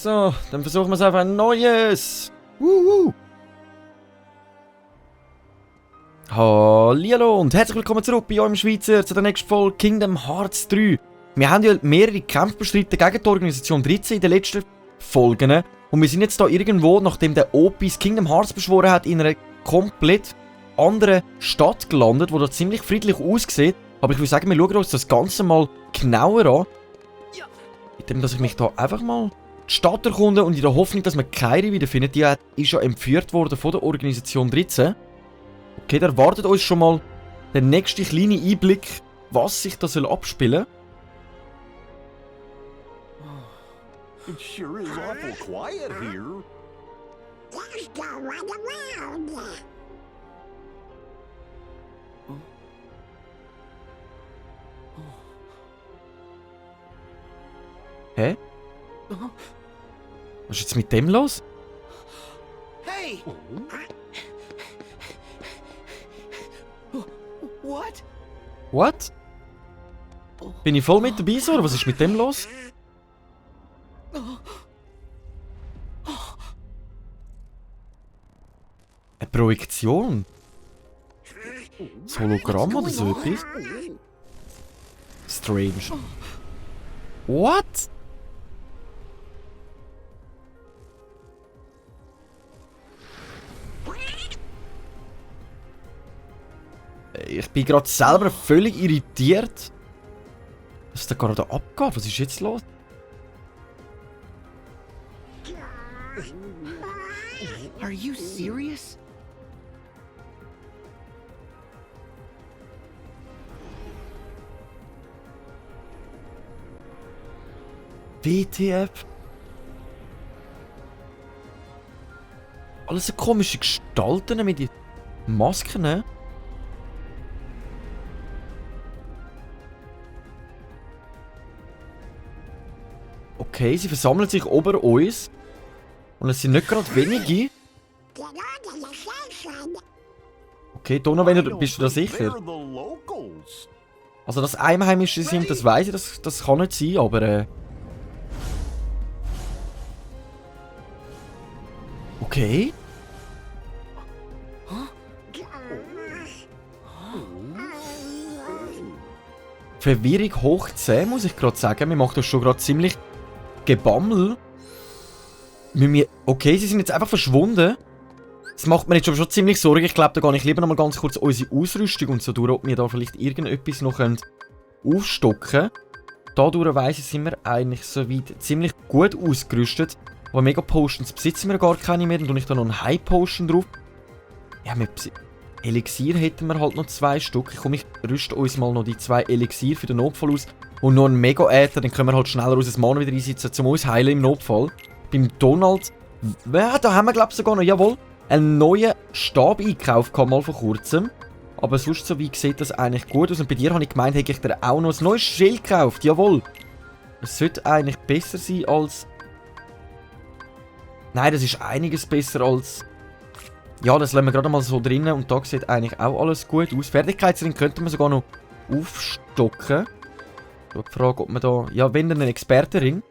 So, dann versuchen wir es einfach ein neues. Hallihallo und herzlich willkommen zurück bei eurem Schweizer zu der nächsten Folge Kingdom Hearts 3. Wir haben ja mehrere Kämpfe bestritten gegen die Organisation 13 in den letzten Folgen. Und wir sind jetzt hier irgendwo, nachdem der Opis Kingdom Hearts beschworen hat, in einer komplett anderen Stadt gelandet, die da ziemlich friedlich aussieht. Aber ich würde sagen, wir schauen uns das Ganze mal genauer an. Indem dass ich mich da einfach mal die Stadt erkunde und in der Hoffnung, dass man Kairi wiederfindet. Die ist ja entführt worden von der Organisation 13. Okay, da erwartet uns schon mal der nächste kleine Einblick, was sich da abspielen soll. It sure is awful quiet here. Just go run around. Hä? Was ist jetzt mit dem los? Hey! What? What? Bin ich voll mit dabei, so? Was ist mit dem los? Eine Projektion? Das Hologramm oder so etwas? Strange. What? Ich bin gerade selber völlig irritiert. Was da gerade abgeht? Was ist jetzt los? Are you serious? WTF? Alles so komische Gestalten mit den Masken, ne? Okay, sie versammeln sich ober uns. Und es sind nicht gerade wenige. Okay, Donnerwenner, bist du da sicher? They're the locals. Also, dass Einheimische sind, das weiß ich, das kann nicht sein, aber okay. Verwirrung hoch 10, muss ich gerade sagen. Mir macht das schon gerade ziemlich Gebammel. Okay, sie sind jetzt einfach verschwunden. Das macht mir jetzt schon ziemlich Sorge. Ich glaube, da gehe ich lieber noch mal ganz kurz unsere Ausrüstung und so durch, ob wir da vielleicht irgendetwas noch aufstocken können. Dadurch weiss ich, sind wir eigentlich soweit ziemlich gut ausgerüstet. Aber Mega Potions besitzen wir gar keine mehr. Dann tue ich da noch einen High Potion drauf. Ja, mit Elixier hätten wir halt noch 2 Stück. Ich rüste uns mal noch die 2 Elixier für den Notfall aus. Und noch einen Mega-Äther, dann können wir halt schneller unser Mana wieder einsetzen, um uns heilen im Notfall. Beim Donald, ja, da haben wir glaube ich sogar noch, jawohl, einen neuen Stab eingekauft, mal vor kurzem. Aber sonst so wie sieht das eigentlich gut aus. Und bei dir habe ich gemeint, hätte ich dir auch noch ein neues Schild gekauft, jawohl. Es sollte eigentlich besser sein als... Nein, das ist einiges besser als... Ja, das lassen wir gerade mal so drinnen und da sieht eigentlich auch alles gut aus. Fertigkeitsring könnten wir sogar noch aufstocken. Die Frage, ob wir da... Ja, wenn dann ein Expertenring.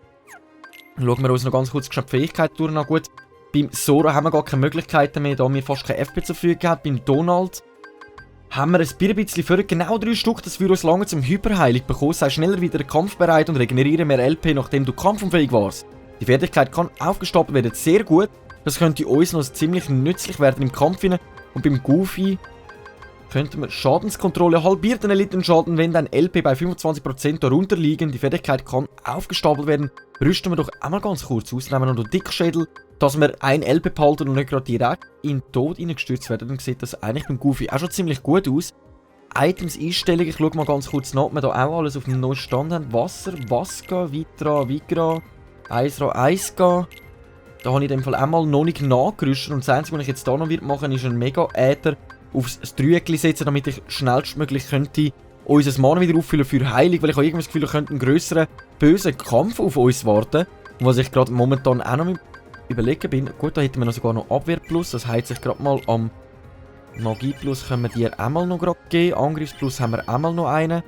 Schauen wir uns noch ganz kurz die Fähigkeit durch. Na gut, beim Sora haben wir gar keine Möglichkeiten mehr, da wir fast kein FP zur Verfügung haben. Beim Donald haben wir ein bisschen für genau 3 Stück, das wir uns lange zum Hyperheilung bekommen. Sei schneller wieder kampfbereit und regeneriere mehr LP, nachdem du kampfunfähig warst. Die Fertigkeit kann aufgestapelt werden, sehr gut. Das könnte uns noch ziemlich nützlich werden im Kampf. Und beim Goofy könnte man Schadenskontrolle halbiert den Elitenschaden, wenn dein LP bei 25% darunter liegen. Die Fertigkeit kann aufgestapelt werden. Rüsten wir doch einmal ganz kurz aus. Nehmen wir noch den Dickschädel, dass wir ein LP behalten und nicht gerade direkt in den Tod reingestürzt werden. Dann sieht das eigentlich beim Goofy auch schon ziemlich gut aus. Items Einstellungen, ich schaue mal ganz kurz nach, ob wir da auch alles auf dem neuen Stand haben. Wasser, Vasca, Vitra, Vigra, Eisra, Eisga. Da habe ich in dem Fall einmal noch nicht nachgerüstet. Und das Einzige, was ich jetzt hier noch machen ist einen Mega-Äther aufs Dreieckli setzen, damit ich schnellstmöglich könnte unser Mana wieder auffüllen für Heilung, weil ich habe irgendwie das Gefühl, ich könnte einen grösseren, bösen Kampf auf uns warten. Und was ich gerade momentan auch noch überlegen bin, gut, da hätten wir noch sogar noch Abwehr Plus, das heizt sich gerade mal am Magie Plus, können wir dir einmal noch gerade geben. Angriffs Plus haben wir einmal noch einen.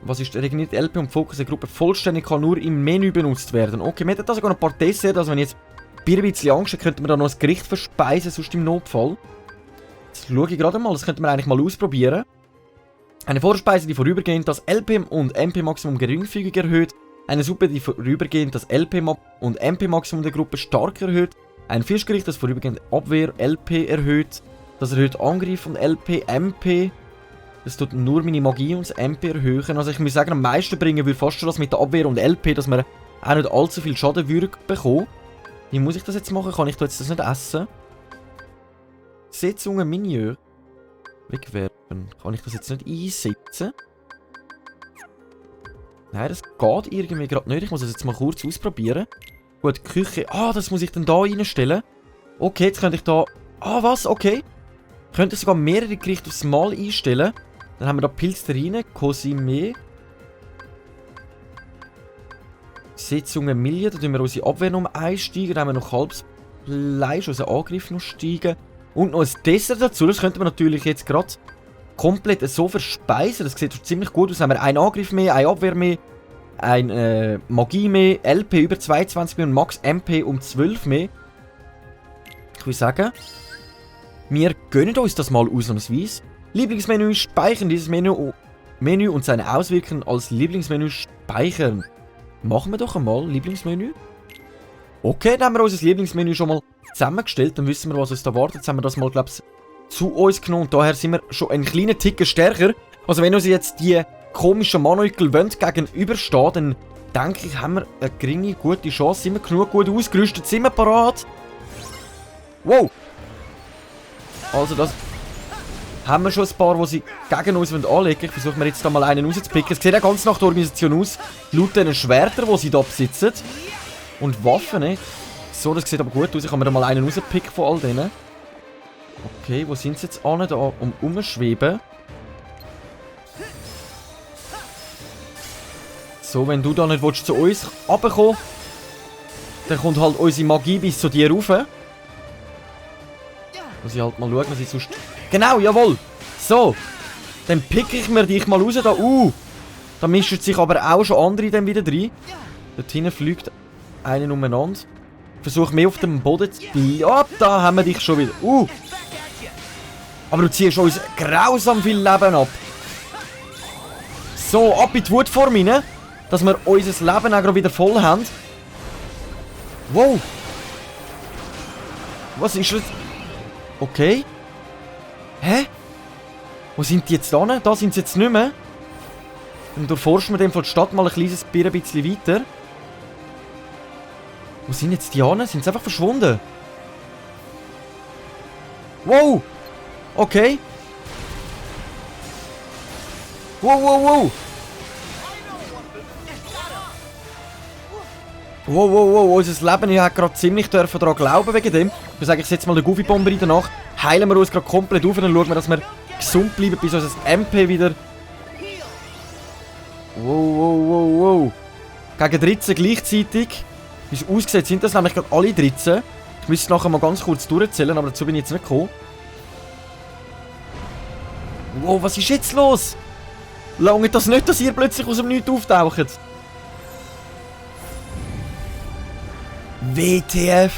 Was ist regeneriert LP und Fokus der Gruppe vollständig kann nur im Menü benutzt werden. Okay, wir hätten da sogar ein paar Tests, also wenn ich jetzt Bier ein bisschen Angst habe, könnten wir da noch ein Gericht verspeisen, sonst im Notfall. Jetzt schaue ich gerade mal, das könnten wir eigentlich mal ausprobieren. Eine Vorspeise, die vorübergehend das LP und MP-Maximum geringfügig erhöht. Eine Suppe, die vorübergehend das LP und MP-Maximum der Gruppe stark erhöht. Ein Fischgericht, das vorübergehend Abwehr LP erhöht. Das erhöht Angriff und LP, MP. Das tut nur meine Magie und das MP erhöhen. Also ich muss sagen, am meisten bringen würde fast schon das mit der Abwehr und LP, dass wir auch nicht allzu viel Schaden bekommen. Wie muss ich das jetzt machen? Kann ich da jetzt das nicht essen? Setzungen, Menü. Wegwerfen. Kann ich das jetzt nicht einsetzen? Nein, das geht irgendwie gerade nicht. Ich muss das jetzt mal kurz ausprobieren. Gut, Küche. Ah, das muss ich dann da reinstellen. Okay, jetzt könnte ich da... Ah, was? Okay. Ich könnte sogar mehrere Gerichte aufs Mal einstellen. Dann haben wir da Pilzterrine, Cosime. Setzungen Millie, da tun wir unsere Abwehr noch einsteigen. Dann haben wir noch Kalbsfleisch, unseren Angriff noch steigen. Und noch ein Dessert dazu, das könnte man natürlich jetzt gerade komplett so verspeisen. Das sieht ziemlich gut aus. Dann haben wir einen Angriff mehr, eine Abwehr mehr, ein Magie mehr, LP über 22 mehr und Max MP um 12 mehr. Ich würde sagen, wir gönnen uns das mal ausnahmsweise. Lieblingsmenü speichern, dieses Menü und seine Auswirkungen als Lieblingsmenü speichern. Machen wir doch einmal Lieblingsmenü. Okay, dann haben wir unser Lieblingsmenü schon mal zusammengestellt. Dann wissen wir, was uns da wartet. Jetzt haben wir das mal, glaube ich, zu uns genommen. Und daher sind wir schon einen kleinen Ticken stärker. Also wenn uns jetzt die komischen Manuikel gegenüberstehen, dann denke ich, haben wir eine geringe, gute Chance. Sind wir genug gut ausgerüstet? Sind wir parat? Wow! Also das... Haben wir schon ein paar, die sie gegen uns anlegen wollen. Ich versuche mir jetzt da mal einen rauszupicken. Es sieht ja ganz nach der Organisation aus. Laut den Schwertern, die sie da besitzen. Und Waffen, nicht? So, das sieht aber gut aus. Ich kann mir da mal einen rauspicken von all denen. Okay, wo sind sie jetzt alle da umschweben? So, wenn du da nicht willst, zu uns runterkommen, dann kommt halt unsere Magie bis zu dir rauf. Muss ich halt mal schauen, was ich sonst... Genau, jawohl! So! Dann picke ich mir dich mal raus da. Da mischen sich aber auch schon andere dann wieder rein. Dort hinten fliegt einer umeinander. Versuch mehr auf dem Boden zu bleiben. Oh, da haben wir dich schon wieder. Aber du ziehst uns grausam viel Leben ab. So, ab in die Wutform rein. Dass wir unser Leben auch gerade wieder voll haben. Wow! Was ist das? Okay. Hä? Wo sind die jetzt da? Da sind sie jetzt nicht mehr. Dann durchforschen wir die Stadt mal ein kleines bisschen weiter. Wo sind jetzt die an? Sind sie einfach verschwunden? Wow! Okay. Wow, wow, wow! Wow, wow, wow, unser Leben, ich habe gerade ziemlich daran glauben wegen dem. Ich sage, ich setze mal den Goofy-Bomber rein, danach heilen wir uns gerade komplett auf und dann schauen wir, dass wir gesund bleiben, bis unser MP wieder... Wow, wow, wow, wow. Gegen 13 gleichzeitig. Wie es aussieht, sind das nämlich gerade alle 13. Ich müsste nachher mal ganz kurz durchzählen, aber dazu bin ich jetzt nicht gekommen. Wow, was ist jetzt los? Lange das nicht, dass ihr plötzlich aus dem Nichts auftaucht? WTF?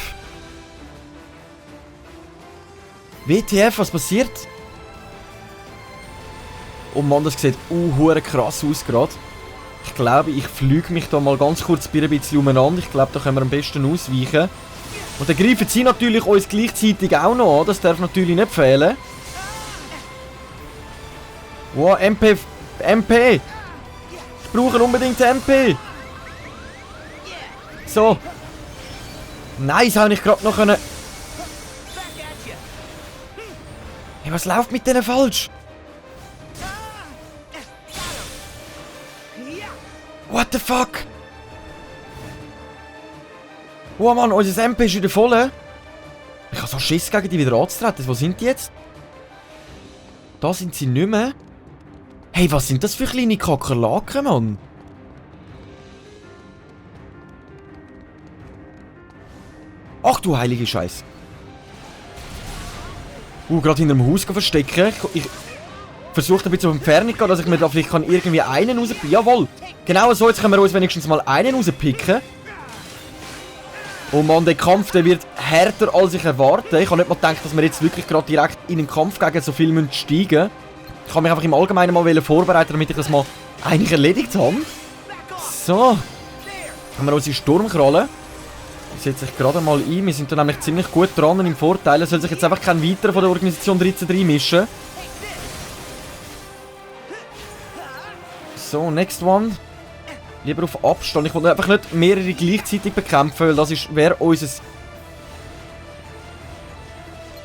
WTF, was passiert? Oh Mann, das sieht hure krass aus gerade. Ich glaube, ich fliege mich da mal ganz kurz ein bisschen umeinander. Ich glaube, da können wir am besten ausweichen. Und dann greifen sie natürlich uns gleichzeitig auch noch an. Das darf natürlich nicht fehlen. Wow, MP! MP! Ich brauche unbedingt MP! So. Nice, habe ich gerade noch können... Hey, was läuft mit denen falsch? What the fuck? Oh Mann, unser MP ist wieder voll. Ich habe so Schiss gegen die wieder anzutreten. Wo sind die jetzt? Da sind sie nicht mehr. Hey, was sind das für kleine Kakerlaken, Mann? Ach du heilige Scheiße. Gerade hinter dem Haus verstecken. Ich versucht ein bisschen auf Entfernung zu gehen, dass ich mir da vielleicht kann irgendwie einen rauspicken. Jawohl! Genau so, jetzt können wir uns wenigstens mal einen rauspicken. Oh Mann, der Kampf, der wird härter als ich erwarte. Ich habe nicht mal gedacht, dass wir jetzt wirklich gerade direkt in den Kampf gegen so viel steigen müssen. Ich habe mich einfach im Allgemeinen mal vorbereiten, damit ich das mal eigentlich erledigt habe. So. Haben wir unsere Sturmkralle. Die setze ich gerade mal ein. Wir sind da nämlich ziemlich gut dran und im Vorteil. Es soll sich jetzt einfach kein weiterer von der Organisation 13 mischen. So, next one. Lieber auf Abstand. Ich will einfach nicht mehrere gleichzeitig bekämpfen, weil das wäre unser...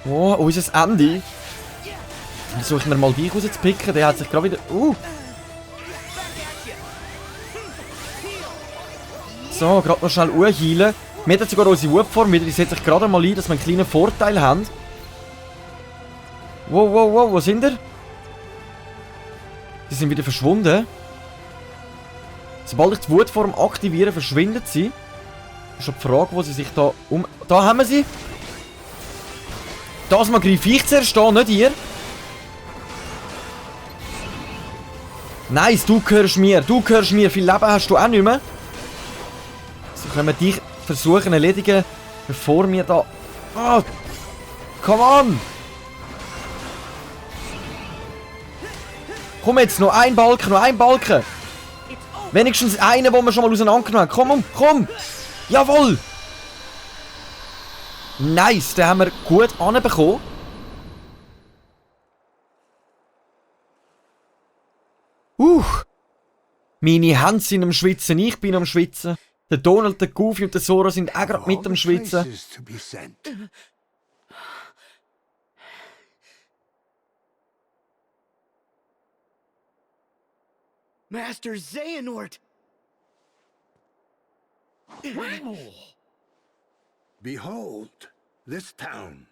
Oh, unser Ende. Versuche ich mir mal dich rauszupicken. Der hat sich gerade wieder... So, gerade noch schnell heilen. Wir haben sogar unsere Wurfform wieder. Die setze ich gerade mal ein, dass wir einen kleinen Vorteil haben. Wow, wow, wow. Wo sind ihr? Die sind wieder verschwunden. Sobald ich die Wutform aktiviere, verschwindet sie. Das ist die Frage, wo sie sich da um... Da haben wir sie. Das mal greife ich zuerst an, nicht ihr. Nice, du gehörst mir. Du gehörst mir. Viel Leben hast du auch nicht mehr. So können wir dich versuchen zu erledigen, bevor wir da... Oh, come on! Komm jetzt, noch ein Balken, noch ein Balken! Wenigstens einen, den wir schon mal auseinandergenommen haben. Komm! Jawohl! Nice, den haben wir gut anbekommen. Meine Hände sind am Schwitzen, ich bin am Schwitzen. Der Donald, der Goofy und der Sora sind auch gerade mit am Schwitzen. Master Xehanort! Behold, this town.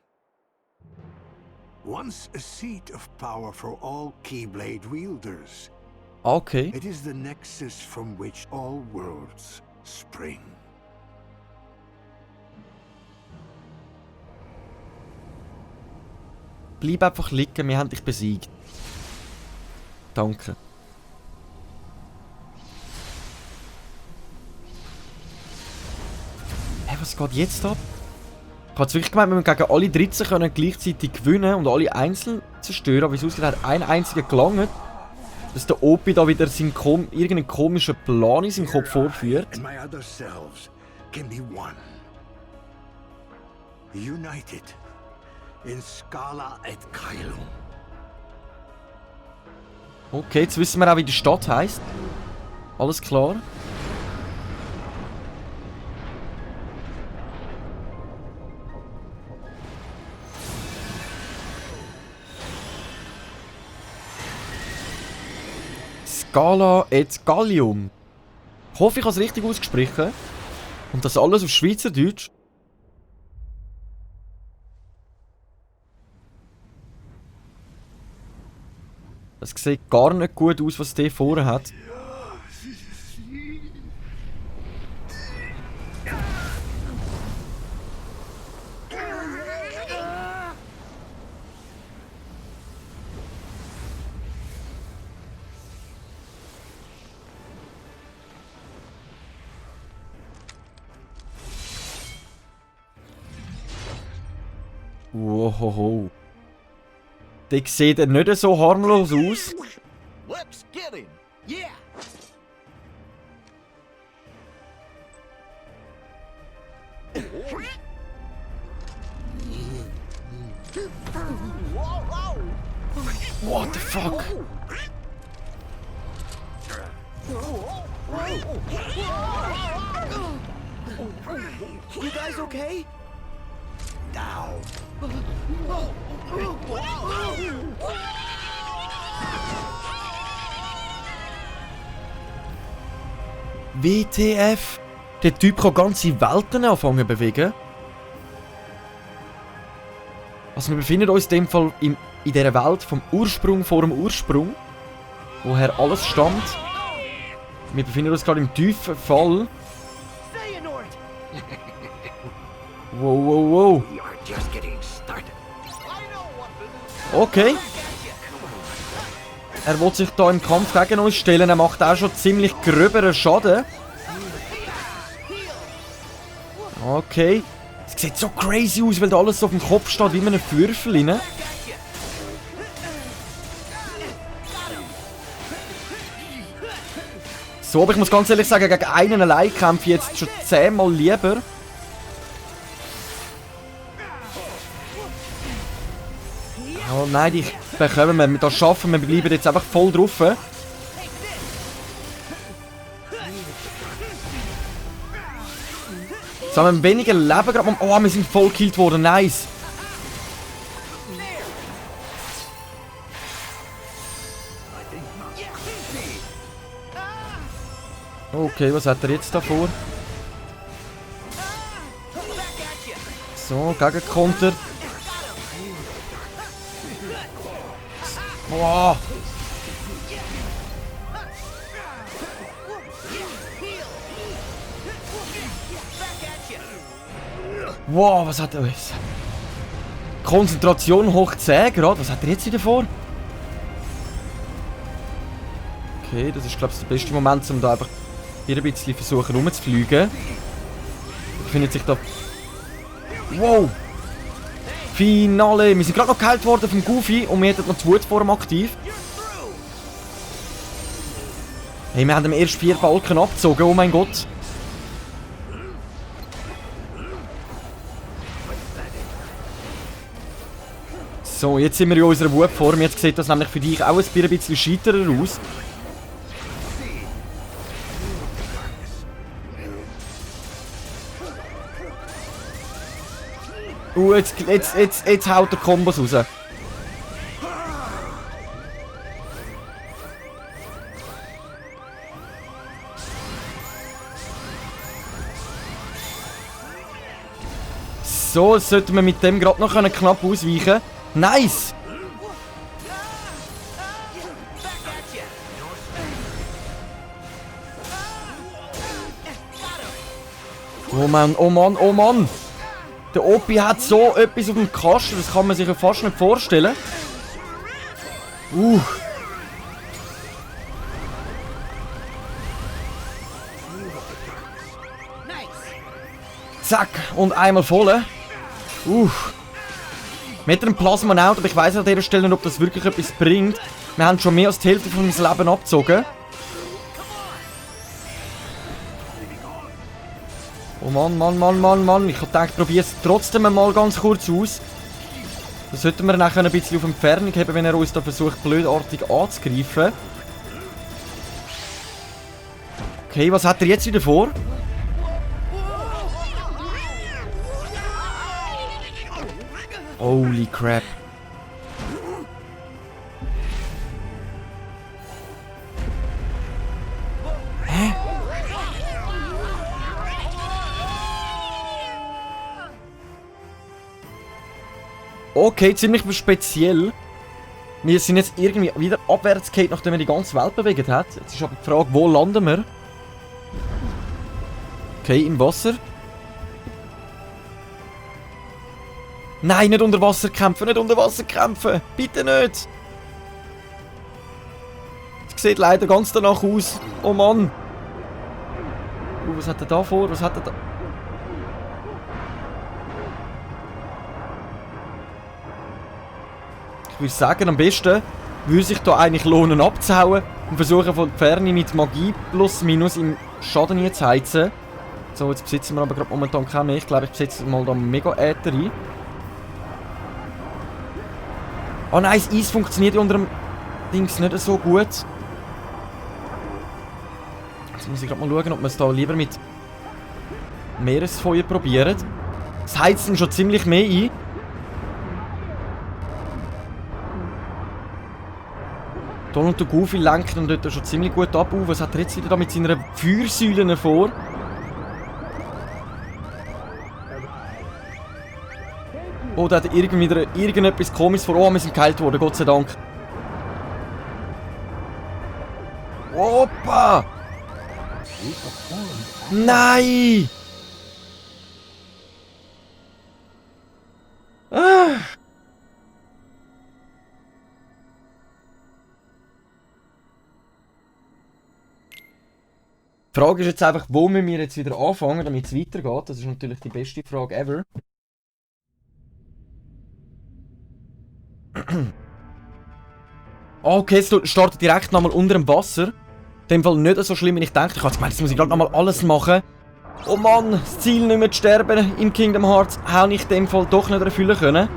Once a seat of power for all Keyblade wielders. Okay. It is the nexus from which all worlds spring. Bleib einfach liegen, wir haben dich besiegt. Danke. Hey, was geht jetzt ab? Ich habe wirklich gemeint, wir müssen gegen alle 13 können gleichzeitig gewinnen und alle einzeln zerstören. Aber wie es aussieht, hat ein einziger gelangt. Dass der Opi da wieder irgendeinen komischen Plan in seinem Kopf vorführt. And my other selves can be one. United in Scala et Caelum. Okay, jetzt wissen wir auch, wie die Stadt heisst. Alles klar. Scala et Gallium. Ich hoffe, ich habe es richtig ausgesprochen. Und das alles auf Schweizerdeutsch. Das sieht gar nicht gut aus, was der vorne hat. Wohoho. Der sieht nicht so harmlos aus. Let's get him! Yeah! What the fuck? You guys okay? Down. WTF? Der Typ kann ganze Welten anfangen zu bewegen. Also wir befinden uns in dem Fall in dieser Welt vom Ursprung vor dem Ursprung, woher alles stammt. Wir befinden uns gerade im tiefen Fall. Xehanort! Wow, wow, wow. We are just getting started. I know what to do. Okay. Er will sich da im Kampf gegen uns stellen. Er macht auch schon ziemlich gröberen Schaden. Okay. Es sieht so crazy aus, weil da alles so auf dem Kopf steht, wie in einem Würfel rein. So, aber ich muss ganz ehrlich sagen, gegen einen allein kämpfe ich jetzt schon 10-mal lieber. Oh nein, die bekommen wir. Das schaffen wir. Wir bleiben jetzt einfach voll drauf. Jetzt haben wir weniger Leben gerade. Oh, wir sind voll gekillt worden. Nice. Okay, was hat er jetzt da vor? So, Gegenkonter. Wow. Wow, was hat er jetzt? Konzentration hoch 10 Grad. Was hat er jetzt wieder vor? Okay, das ist, glaube ich, der beste Moment, um da einfach hier ein bisschen versuchen rumzufliegen. Befindet sich da... Wow! Finale! Wir sind gerade noch geheilt worden vom Goofy und wir hätten noch die Wutform aktiv. Hey, wir haben den ersten 4 Balken abgezogen, oh mein Gott. So, jetzt sind wir in unserer Wutform. Jetzt sieht das nämlich für dich auch ein bisschen scheiterer aus. Jetzt haut der Kombos raus. So, jetzt sollten wir mit dem gerade noch knapp ausweichen. Nice! Oh Mann, oh Mann, oh Mann! Der Opi hat so etwas auf dem Kasten, das kann man sich ja fast nicht vorstellen. Zack, und einmal voll. Mit einem Plasma-Out, aber ich weiss an dieser Stelle nicht, ob das wirklich etwas bringt. Wir haben schon mehr als die Hälfte von unserem Leben abgezogen. Oh Mann, Mann, Mann, Mann, Mann. Ich dachte, ich probiere es trotzdem mal ganz kurz aus. Das sollten wir nachher ein bisschen auf Entfernung haben, wenn er uns da versucht, blödartig anzugreifen. Okay, was hat er jetzt wieder vor? Holy crap. Hä? Okay, ziemlich speziell. Wir sind jetzt irgendwie wieder abwärts gegangen, nachdem er die ganze Welt bewegt hat. Jetzt ist aber die Frage, wo landen wir? Okay, im Wasser. Nein, nicht unter Wasser kämpfen, nicht unter Wasser kämpfen! Bitte nicht! Das sieht leider ganz danach aus. Oh Mann! Was hat er da vor? Was hat er da? Ich würde sagen, am besten würde sich da eigentlich lohnen abzuhauen und versuchen von der Ferne mit Magie plus minus im Schaden hier zu heizen. So, jetzt besitzen wir aber gerade momentan keinen mehr. Ich glaube, ich besitze mal da Mega-Äther rein. Oh nein, das Eis funktioniert unter dem Dings nicht so gut. Jetzt muss ich gerade mal schauen, ob wir es da lieber mit Meeresfeuer probieren. Das heizt schon ziemlich mehr ein. Donald und Goofy lenken dort schon ziemlich gut ab. Was hat er jetzt wieder da mit seiner Feuersäule vor? Oh, da hat irgendwie wieder irgendetwas Komisches vor. Oh, wir sind geheilt worden, Gott sei Dank. Opa! Nein! Ah. Die Frage ist jetzt einfach, wo müssen wir jetzt wieder anfangen, damit es weitergeht. Das ist natürlich die beste Frage ever. Okay, es startet direkt nochmal unter dem Wasser. In dem Fall nicht so schlimm, wie ich dachte. Ich habe gemeint, jetzt muss ich gerade nochmal alles machen. Oh Mann, das Ziel nicht mehr zu sterben im Kingdom Hearts habe ich in dem Fall doch nicht erfüllen können.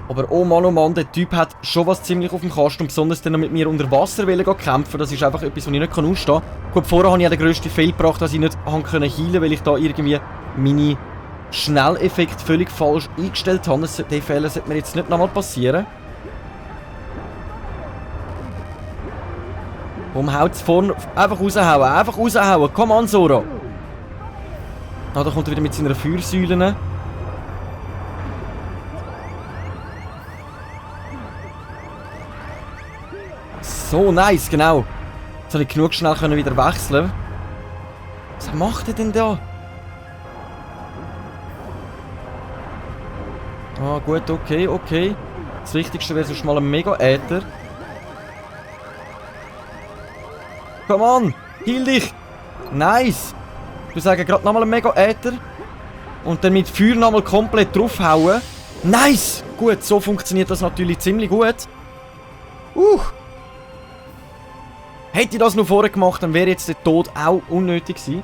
Aber oh Mann, der Typ hat schon was ziemlich auf dem Kasten und besonders dann noch mit mir unter Wasser kämpfen. Das ist einfach etwas, was ich nicht ausstehen kann. Gut, vorher habe ich ja den grössten Fail gebracht, dass ich nicht heilen konnte, weil ich da irgendwie meine Schnelleffekte völlig falsch eingestellt habe. Der Fehler sollte mir jetzt nicht nochmal passieren. Warum haut es vorne? Einfach raushauen, einfach raushauen. Komm an, Sora. Ah, da kommt er wieder mit seiner Feuersäule. So, nice, genau. Jetzt habe ich genug schnell wieder wechseln. Was macht er denn da? Ah, gut, okay. Das Wichtigste wäre sonst mal ein Mega-Äther. Komm on, heal dich! Nice! Ich sage gerade nochmal einen Mega-Äther. Und dann mit Feuer nochmal komplett draufhauen. Nice! Gut, so funktioniert das natürlich ziemlich gut. Hätte ich das noch vorher gemacht, dann wäre jetzt der Tod auch unnötig gewesen.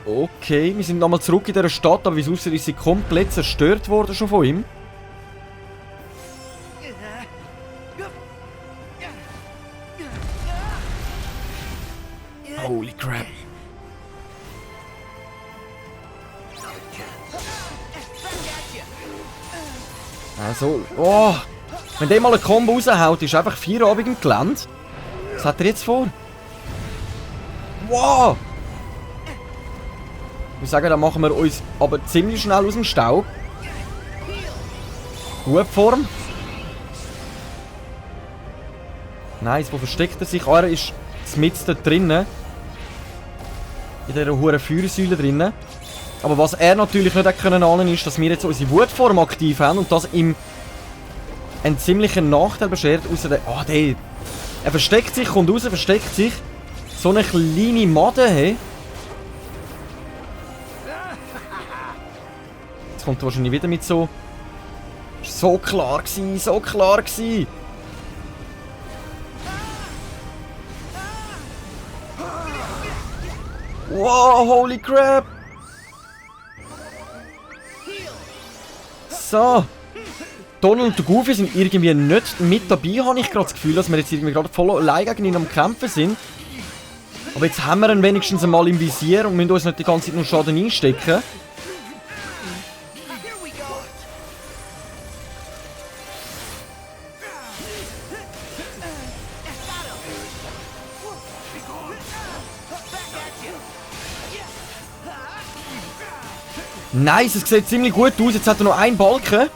Okay, wir sind nochmal zurück in dieser Stadt, aber wie es aussieht, ist sie komplett zerstört worden schon von ihm. Holy crap. Also, oh. Wenn der mal ein Combo raushaut, ist einfach Feierabend im Gelände. Was hat er jetzt vor? Wow! Ich würde sagen, dann machen wir uns aber ziemlich schnell aus dem Staub. Hubform. Nice, wo versteckt er sich? Ah, er ist mitten da drinnen. In dieser hohen Feuersäule drinnen. Aber was er natürlich nicht ahnen konnte, ist, dass wir jetzt unsere Wutform aktiv haben und das ihm einen ziemlichen Nachteil beschert. Außer der. Ah, der. Er versteckt sich, kommt raus, versteckt sich. So eine kleine Made, hey. Jetzt kommt er wahrscheinlich wieder mit so. So klar gewesen, so klar gewesen. Wow, holy crap! So. Donald und Goofy sind irgendwie nicht mit dabei, habe ich gerade das Gefühl, dass wir jetzt irgendwie gerade voll allein gegen ihn am Kämpfen sind. Aber jetzt haben wir ihn wenigstens einmal im Visier und müssen uns nicht die ganze Zeit nur Schaden einstecken. Nice, es sieht ziemlich gut aus. Jetzt hat er noch einen Balken.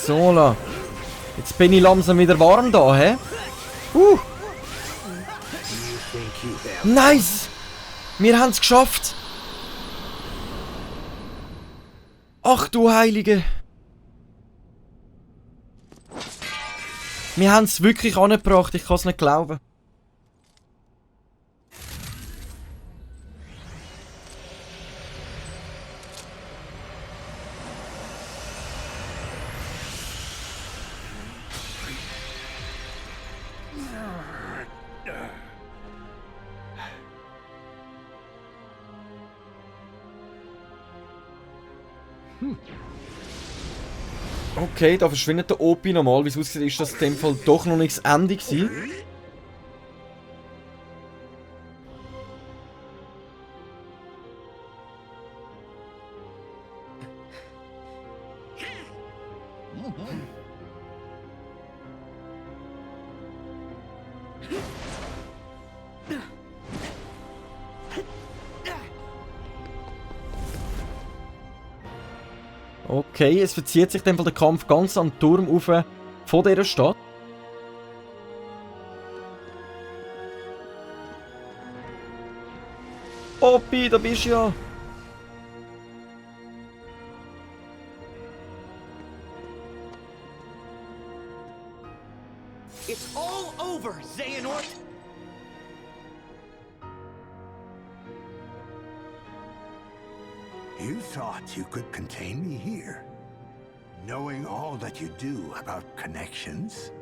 So, la. Jetzt bin ich langsam wieder warm da, hä? Nice! Wir haben es geschafft! Ach du Heilige! Wir haben es wirklich angebracht, ich kann es nicht glauben. Okay, da verschwindet der Opi nochmal. Wie es aussieht, ist das in dem Fall doch noch nicht das Ende gewesen. Okay, es verzieht sich dann der Kampf ganz an den Turm rauf von dieser Stadt. Poppy, da bist du ja. It's all over, Xehanort! You thought you could contain me here, knowing all that you do about connections?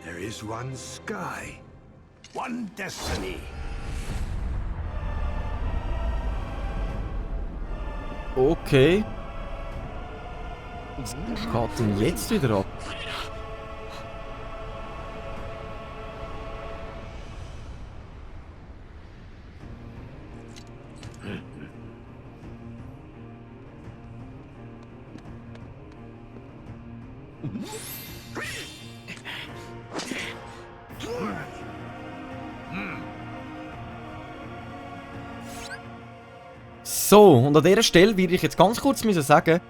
There is one sky, one destiny. Okay. Was geht denn jetzt wieder ab? So, und an dieser Stelle würde ich jetzt ganz kurz sagen,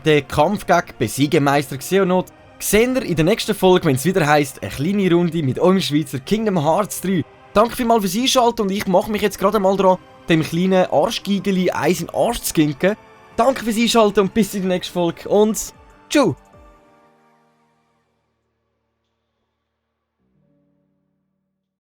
der Kampf gegen Besiegemeister Xehanort sehen wir in der nächsten Folge, wenn es wieder heisst, eine kleine Runde mit eurem Schweizer Kingdom Hearts 3. Danke vielmals fürs Einschalten und ich mache mich jetzt gerade mal dran, dem kleinen Arschgeigeli eins in den Arsch zu skinken. Danke fürs Einschalten und bis in die nächste Folge und tschau!